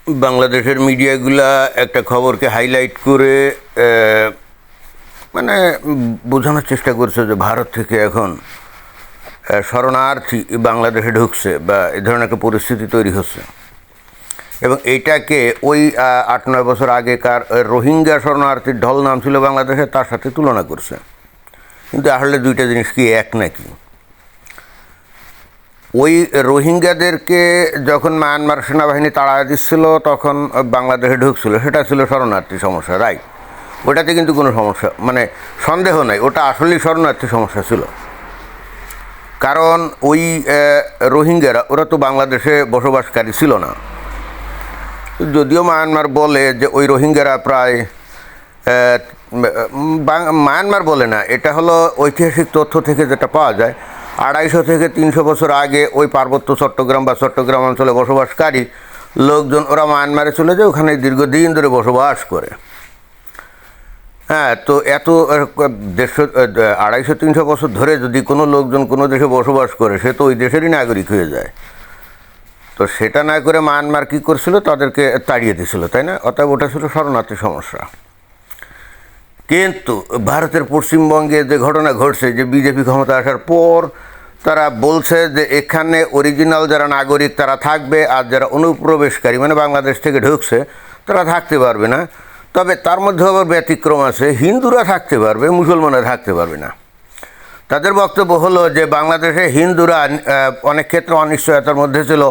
বাংলাদেশের মিডিয়াগুলা একটা খবরকে হাইলাইট করে মানে বোঝানোর চেষ্টা করছে যে ভারত থেকে এখন শরণার্থী বাংলাদেশে ঢুকছে বা এ ধরনের একটা পরিস্থিতি তৈরি হচ্ছে এবং এইটাকে ওই ৮-৯ বছর আগেকার রোহিঙ্গা শরণার্থীর ঢল নাম ছিল বাংলাদেশে তার সাথে তুলনা করছে। কিন্তু আসলে দুইটা জিনিস কি এক নাকি? ওই রোহিঙ্গাদেরকে যখন মায়ানমার সেনাবাহিনী তাড়া দিচ্ছিল তখন বাংলাদেশে ঢুকছিল, সেটা ছিল শরণার্থী সমস্যা, রাইট? ওটাতে কিন্তু কোনো সমস্যা মানে সন্দেহ নাই, ওটা আসলেই শরণার্থী সমস্যা ছিল। কারণ ওই রোহিঙ্গারা ওরা তো বাংলাদেশে বসবাসকারী ছিল না। যদিও মায়ানমার বলে যে ওই রোহিঙ্গারা প্রায় মায়ানমার বলে না, এটা হলো ঐতিহাসিক তথ্য থেকে যেটা পাওয়া যায়, ২৫০ থেকে ৩০০ বছর আগে ওই পার্বত্য চট্টগ্রাম বা চট্টগ্রাম অঞ্চলে বসবাসকারী লোকজন ওরা মায়ানমারে চলে যায়, ওখানে দীর্ঘদিন ধরে বসবাস করে। হ্যাঁ, তো এত ২৫০-৩০০ বছর ধরে যদি কোনো লোকজন কোনো দেশে বসবাস করে সে তো ওই দেশেরই নাগরিক হয়ে যায়। তো সেটা না করে মায়ানমার কী করছিল, তাদেরকে তাড়িয়ে দিছিল, তাই না? অতএব ওটা ছিল শরণার্থী সমস্যা। কিন্তু ভারতের পশ্চিমবঙ্গে যে ঘটনা ঘটছে, যে বিজেপি ক্ষমতা আসার পর তারা বলছে যে এখানে অরিজিনাল যারা নাগরিক তারা থাকবে, আর যারা অনুপ্রবেশকারী মানে বাংলাদেশ থেকে ঢুকছে তারা থাকতে পারবে না। তবে তার মধ্যে আবার ব্যতিক্রম আছে, হিন্দুরা থাকতে পারবে, মুসলমানরা থাকতে পারবে না। তাদের বক্তব্য হলো যে বাংলাদেশে হিন্দুরা অনেক ক্ষেত্রে অনিশ্চয়তার মধ্যে ছিল,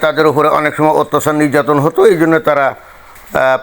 তাদের উপরে অনেক সময় অত্যাচার নির্যাতন হতো, এই জন্য তারা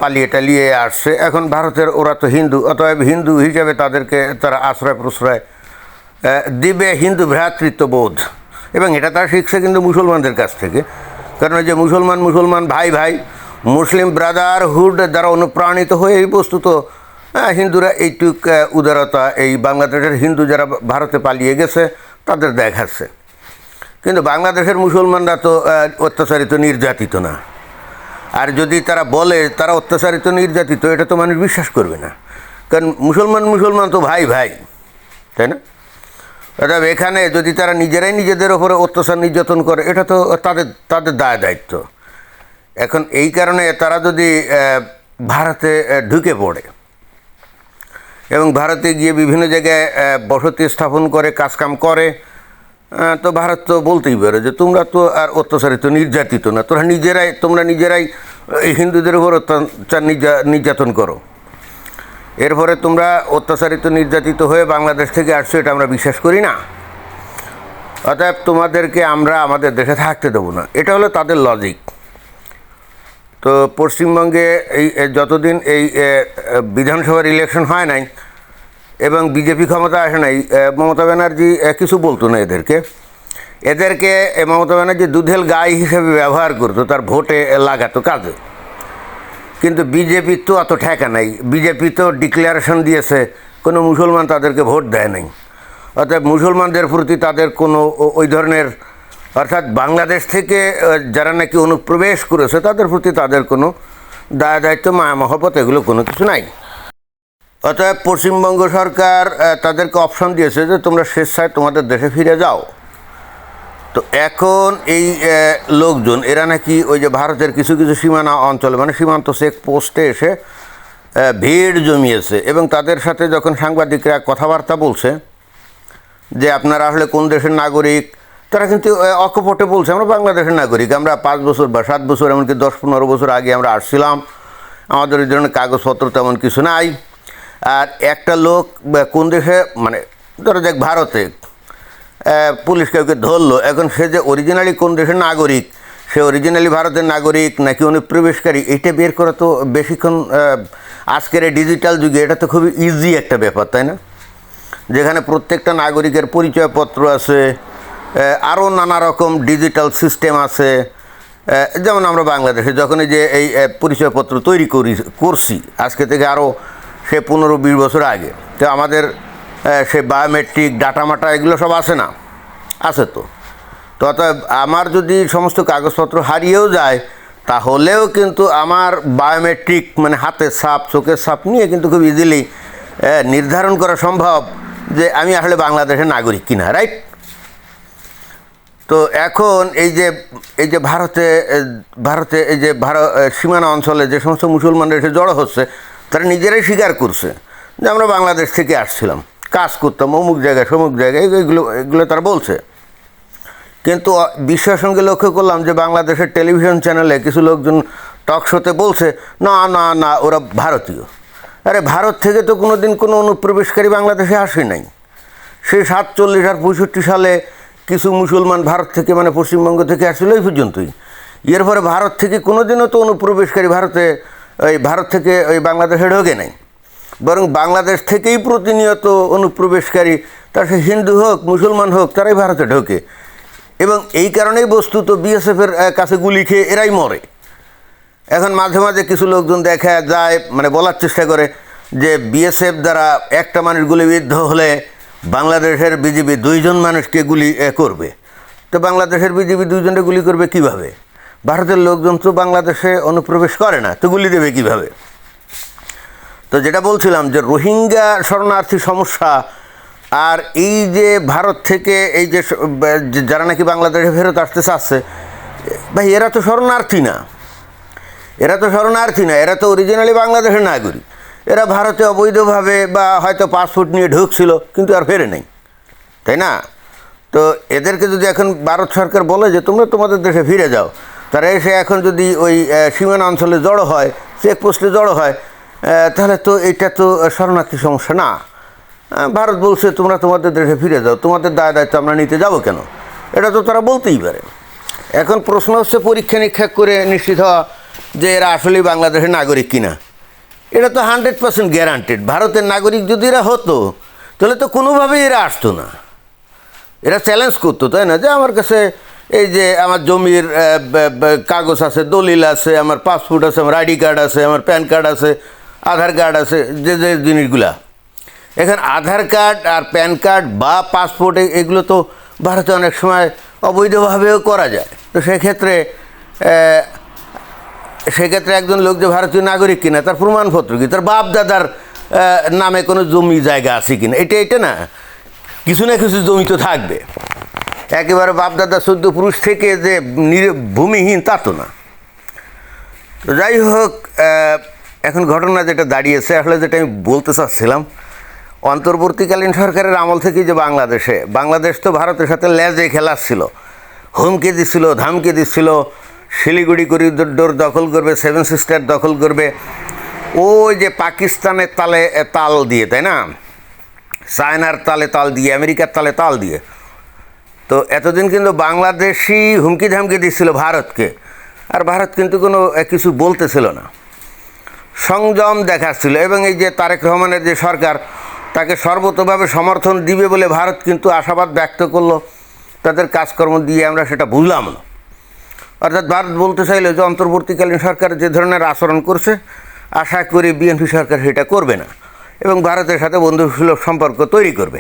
পালিয়ে টালিয়ে আসছে। এখন ভারতের ওরা তো হিন্দু, অতএব হিন্দু হিসাবে তাদেরকে তারা আশ্রয় প্রশ্রয় দিবে, হিন্দু ভ্রাতৃত্ববোধ। এবং এটা তারা শিখছে কিন্তু মুসলমানদের কাছ থেকে, কারণ যে মুসলমান ভাই ভাই, মুসলিম ব্রাদারহুড দ্বারা অনুপ্রাণিত হয়ে এই বস্তুত হিন্দুরা এইটুক উদারতা এই বাংলাদেশের হিন্দু যারা ভারতে পালিয়ে গেছে তাদের দেখাচ্ছে। কিন্তু বাংলাদেশের মুসলমানরা তো অত্যাচারিত নির্যাতিত না। আর যদি তারা বলে তারা অত্যাচারিত নির্যাতিত, এটা তো মানুষ বিশ্বাস করবে না, কারণ মুসলমান তো ভাই ভাই, তাই না? অর্থাৎ এখানে যদি তারা নিজেরাই নিজেদের ওপরে অত্যাচার নির্যাতন করে, এটা তো তাদের দায়িত্ব। এখন এই কারণে তারা যদি ভারতে ঢুকে পড়ে এবং ভারতে গিয়ে বিভিন্ন জায়গায় বসতি স্থাপন করে কাজকাম করে, তো ভারত তো বলতেই পারে যে তোমরা তো আর অত্যাচারিত নির্যাতিত না, তোমরা নিজেরাই হিন্দুদের উপর অত্যাচার নির্যাতন করো, এরপরে তোমরা অত্যাচারিত নির্যাতিত হয়ে বাংলাদেশ থেকে আসছো, এটা আমরা বিশ্বাস করি না, অতএব তোমাদেরকে আমরা আমাদের দেশে থাকতে দেবো না। এটা হলো তাদের লজিক। তো পশ্চিমবঙ্গে এই যতদিন এই বিধানসভার ইলেকশন হয় নাই এবং বিজেপি ক্ষমতা আসে নাই, মমতা ব্যানার্জি কিছু বলতো না এদেরকে মমতা ব্যানার্জি দুধেল গাই হিসেবে ব্যবহার করতো, তার ভোটে লাগাতো কাজে। কিন্তু বিজেপির তো অত ঠেকা নাই, বিজেপি তো ডিক্লারেশন দিয়েছে কোনো মুসলমান তাদেরকে ভোট দেয় নাই। অর্থাৎ মুসলমানদের প্রতি তাদের কোনো ওই ধরনের, অর্থাৎ বাংলাদেশ থেকে যারা নাকি অনুপ্রবেশ করেছে তাদের প্রতি তাদের কোনো দায়িত্ব মায়া মহব্বত এগুলো কোনো কিছু নাই। অতএব পশ্চিমবঙ্গ সরকার তাদেরকে অপশন দিয়েছে যে তোমরা স্বেচ্ছায় তোমাদের দেশে ফিরে যাও। তো এখন এই লোকজন এরা নাকি ওই যে ভারতের কিছু সীমানা অঞ্চলে মানে সীমান্ত চেকপোস্টে এসে ভিড় জমিয়েছে এবং তাদের সাথে যখন সাংবাদিকরা কথাবার্তা বলছে যে আপনারা আসলে কোন দেশের নাগরিক, তারা কিন্তু অকপটে বলছে আমরা বাংলাদেশের নাগরিক, আমরা 5 বছর বা 7 বছর এমনকি 10-15 বছর আগে আমরা আসছিলাম, আমাদের এই ধরনের কাগজপত্র তেমন কিছু নাই। আর একটা লোক কোন দেশে মানে ধরো দেখ ভারতে পুলিশ কাউকে ধরলো, এখন সে যে অরিজিনালি কোন দেশের নাগরিক, সে অরিজিনালি ভারতের নাগরিক নাকি অনুপ্রবেশকারী, এইটা বের করা তো বেশিক্ষণ আজকের এই ডিজিটাল যুগে এটা তো খুবই ইজি একটা ব্যাপার, তাই না? যেখানে প্রত্যেকটা নাগরিকের পরিচয়পত্র আছে, আরও নানা রকম ডিজিটাল সিস্টেম আছে। যেমন আমরা বাংলাদেশে যখন এই পরিচয়পত্র তৈরি করছি আজকে থেকে আরও সে 15-20 বছর আগে, তো আমাদের সে বায়োমেট্রিক ডাটা এগুলো সব আছে না? আছে তো। অতএব আমার যদি সমস্ত কাগজপত্র হারিয়েও যায় তাহলেও কিন্তু আমার বায়োমেট্রিক মানে হাতের ছাপ চোখের ছাপ নিয়ে কিন্তু খুব ইজিলি নির্ধারণ করা সম্ভব যে আমি আসলে বাংলাদেশের নাগরিক কিনা, রাইট? তো এখন এই যে ভারতে এই যে সীমানা অঞ্চলে যে সমস্ত মুসলমানরা এসে জড়ো হচ্ছে, তারা নিজেরাই স্বীকার করছে যে আমরা বাংলাদেশ থেকে আসছিলাম, কাজ করতাম অমুক জায়গায় সমুক জায়গায়, এগুলো তারা বলছে। কিন্তু বিশ্বের সঙ্গে লক্ষ্য করলাম যে বাংলাদেশের টেলিভিশন চ্যানেলে কিছু লোকজন টক শোতে বলছে না না না ওরা ভারতীয়। আরে ভারত থেকে তো কোনো দিন কোনো অনুপ্রবেশকারী বাংলাদেশে আসে নাই। সেই 47 আর 65 সালে কিছু মুসলমান ভারত থেকে মানে পশ্চিমবঙ্গ থেকে আসছিল এই পর্যন্তই। এরপরে ভারত থেকে কোনো দিনও তো অনুপ্রবেশকারী ভারত থেকে ওই বাংলাদেশে ঢোকে নাই। বরং বাংলাদেশ থেকেই প্রতিনিয়ত অনুপ্রবেশকারী, তার সে হিন্দু হোক মুসলমান হোক, তারাই ভারতে ঢোকে। এবং এই কারণেই বস্তুত বিএসএফের কাছে গুলি খেয়ে এরাই মরে। এখন মাঝে মাঝে কিছু লোকজন দেখা যায় মানে বলার চেষ্টা করে যে বিএসএফ দ্বারা একটা মানুষ গুলিবিদ্ধ হলে বাংলাদেশের বিজেপি 2 জন মানুষকে গুলি করবে। তো বাংলাদেশের বিজেপি 2 জনকে গুলি করবে কিভাবে? ভারতের লোকজন তো বাংলাদেশে অনুপ্রবেশ করে না, তো গুলি দেবে কিভাবে? তো যেটা বলছিলাম যে রোহিঙ্গা শরণার্থী সমস্যা, আর এই যে ভারত থেকে এই যে যারা নাকি বাংলাদেশে ফেরত আসতে চাচ্ছে, ভাই এরা তো শরণার্থী না, এরা তো অরিজিনালি বাংলাদেশের নাগরিক। এরা ভারতে অবৈধভাবে বা হয়তো পাসপোর্ট নিয়ে ঢুকছিল কিন্তু আর ফেরে নেই, তাই না? তো এদেরকে যদি এখন ভারত সরকার বলে যে তোমরা তোমাদের দেশে ফিরে যাও, তারা এসে এখন যদি ওই সীমানা অঞ্চলে জড়ো হয়, চেকপোস্টে জড়ো হয়, তাহলে তো এটা তো শরণার্থী সমস্যা না। ভারত বলছে তোমরা তোমাদের দেশে ফিরে যাও, তোমাদের দায়িত্ব আমরা নিতে যাব কেন? এটা তো তারা বলতেই পারে। এখন প্রশ্ন হচ্ছে পরীক্ষা নিরীক্ষা করে নিশ্চিত হওয়া যে এরা আসলেই বাংলাদেশের নাগরিক কিনা। এটা তো 100% গ্যারান্টেড। ভারতের নাগরিক যদি এরা হতো তাহলে তো কোনোভাবেই এরা আসতো না, এরা চ্যালেঞ্জ করতো, তাই না? যে আমার কাছে এই যে আমার জমির কাগজ আছে, দলিল আছে, আমার পাসপোর্ট আছে, আমার আইডি কার্ড আছে, আমার প্যান কার্ড আছে, আধার কার্ড আছে, যে যে জিনিসগুলা। এখন আধার কার্ড আর প্যান কার্ড বা পাসপোর্ট এগুলো তো ভারতে অনেক সময় অবৈধভাবেও করা যায়। তো সেক্ষেত্রে একজন লোক যে ভারতীয় নাগরিক কিনা তার প্রমাণপত্র কি, তার বাপ দাদার নামে কোনো জমি জায়গা আছে কিনা, এটা না, কিছু না কিছু জমি তো থাকবে। একেবারে বাপ দাদা 14 পুরুষ থেকে যে ভূমিহীন তা তো না। তো যাই হোক, এখন ঘটনা যেটা দাঁড়িয়েছে, আসলে যেটা আমি বলতে চাচ্ছিলাম, অন্তর্বর্তীকালীন সরকারের আমল থেকেই যে বাংলাদেশ তো ভারতের সাথে লেজে খেলাচ্ছিল, হুমকি দিচ্ছিল, ধামকি দিচ্ছিল, শিলিগুড়ি করিডোর দখল করবে, 7 সিস্টার দখল করবে, ওই যে পাকিস্তানের তালে তাল দিয়ে, তাই না, চায়নার তালে তাল দিয়ে, আমেরিকার তালে তাল দিয়ে। তো এতদিন কিন্তু বাংলাদেশই হুমকি ধামকি দিচ্ছিল ভারতকে, আর ভারত কিন্তু কোনো কিছু বলতেছিল না, সংযম দেখাচ্ছিল। এবং এই যে তারেক রহমানের যে সরকার, তাকে সর্বতোভাবে সমর্থন দিবে বলে ভারত কিন্তু আশাবাদ ব্যক্ত করলো। তাদের কাজকর্ম দিয়ে আমরা সেটা বুঝলাম না। অর্থাৎ ভারত বলতে চাইলে যে অন্তর্বর্তীকালীন সরকার যে ধরনের আচরণ করছে, আশা করি বিএনপি সরকার সেটা করবে না এবং ভারতের সাথে বন্ধুসুলভ সম্পর্ক তৈরি করবে।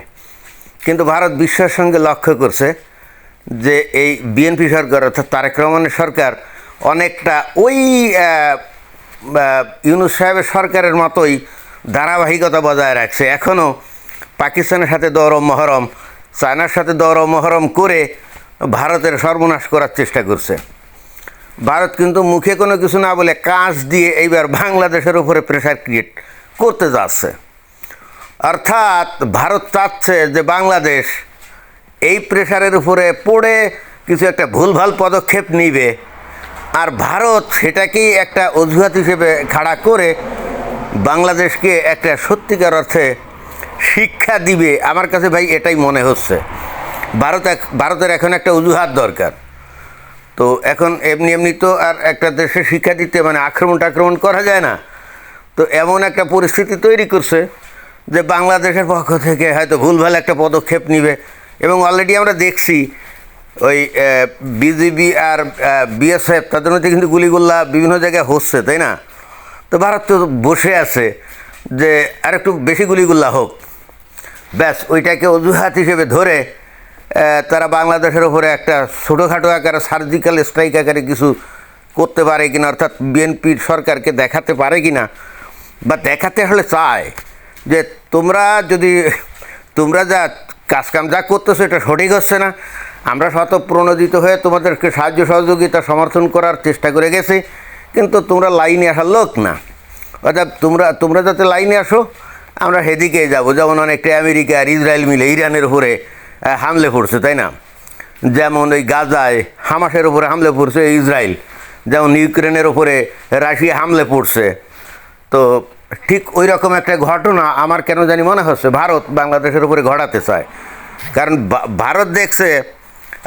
কিন্তু ভারত বিশ্বের সঙ্গে লক্ষ্য করছে যে এই বিএনপি সরকার অর্থাৎ তারেক রহমানের সরকার অনেকটা ওই ইউনূস সাহেবের সরকারের মতোই ধারাবাহিকতা বজায় রাখছে। এখনও পাকিস্তানের সাথে দরম মহরম, চায়নার সাথে দরম মহরম করে ভারতের সর্বনাশ করার চেষ্টা করছে। ভারত কিন্তু মুখে কোনো কিছু না বলে কাজ দিয়ে এইবার বাংলাদেশের উপরে প্রেশার ক্রিয়েট করতে যাচ্ছে। অর্থাৎ ভারত চাচ্ছে যে বাংলাদেশ এই প্রেশারের উপরে পড়ে কিছু একটা ভুলভাল পদক্ষেপ নিবে, আর ভারত সেটাকেই একটা অজুহাত হিসেবে খাড়া করে বাংলাদেশকে একটা সত্যিকার অর্থে শিক্ষা দিবে। আমার কাছে ভাই এটাই মনে হচ্ছে। ভারতের এখন একটা অজুহাত দরকার। তো এখন এমনি তো আর একটা দেশে শিক্ষা দিতে মানে আক্রমণ করা যায় না। তো এমন একটা পরিস্থিতি তৈরি করছে যে বাংলাদেশের পক্ষ থেকে হয়তো ভুলভাল একটা পদক্ষেপ নিবে। এবং অলরেডি আমরা দেখছি ওই বিজিবি আর বিএসএফ তাদের মধ্যে কিন্তু গুলিগুল্লা বিভিন্ন জায়গায় হচ্ছে, তাই না? তো ভারত তো বসে আছে যে আর একটু বেশি গুলিগুল্লা হোক, ব্যাস ওইটাকে অজুহাত হিসেবে ধরে তারা বাংলাদেশের ওপরে একটা ছোটোখাটো আকারে সার্জিক্যাল স্ট্রাইক আকারে কিছু করতে পারে কিনা, অর্থাৎ বিএনপির সরকারকে দেখাতে পারে কিনা, বা দেখাতে হলে চায় যে তোমরা যা কাজকাম যা করতেছো এটা সঠিক হচ্ছে না, আমরা স্বতঃপ্রণোদিত হয়ে তোমাদেরকে সাহায্য সহযোগিতা সমর্থন করার চেষ্টা করে গেছি, কিন্তু তোমরা লাইনে আসার লোক না। অর্থাৎ তোমরা যাতে লাইনে আসো, আমরা সেদিকে যাব। যেমন অনেকটা আমেরিকা আর ইসরায়েল মিলে ইরানের উপরে হামলে পড়ছে, তাই না? যেমন ওই গাজায় হামাসের উপরে হামলে পড়ছে ইসরায়েল, যেমন ইউক্রেনের উপরে রাশিয়া হামলে পড়ছে। তো ঠিক ওই রকম একটা ঘটনা আমার কেন জানি মনে হচ্ছে ভারত বাংলাদেশের উপরে ঘটাতে চায়। কারণ ভারত দেখছে,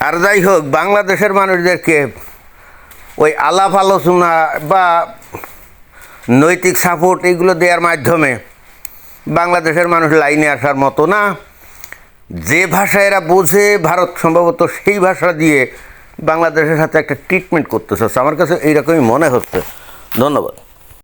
আর যাই হোক, বাংলাদেশের মানুষদেরকে ওই আলাপ আলোচনা বা নৈতিক সাপোর্ট এগুলো দেওয়ার মাধ্যমে বাংলাদেশের মানুষ লাইনে আসার মতো না। যে ভাষা এরা বোঝে, ভারত সম্ভবত সেই ভাষা দিয়ে বাংলাদেশের সাথে একটা ট্রিটমেন্ট করতে চাচ্ছে। আমার কাছে এইরকমই মনে হচ্ছে। ধন্যবাদ।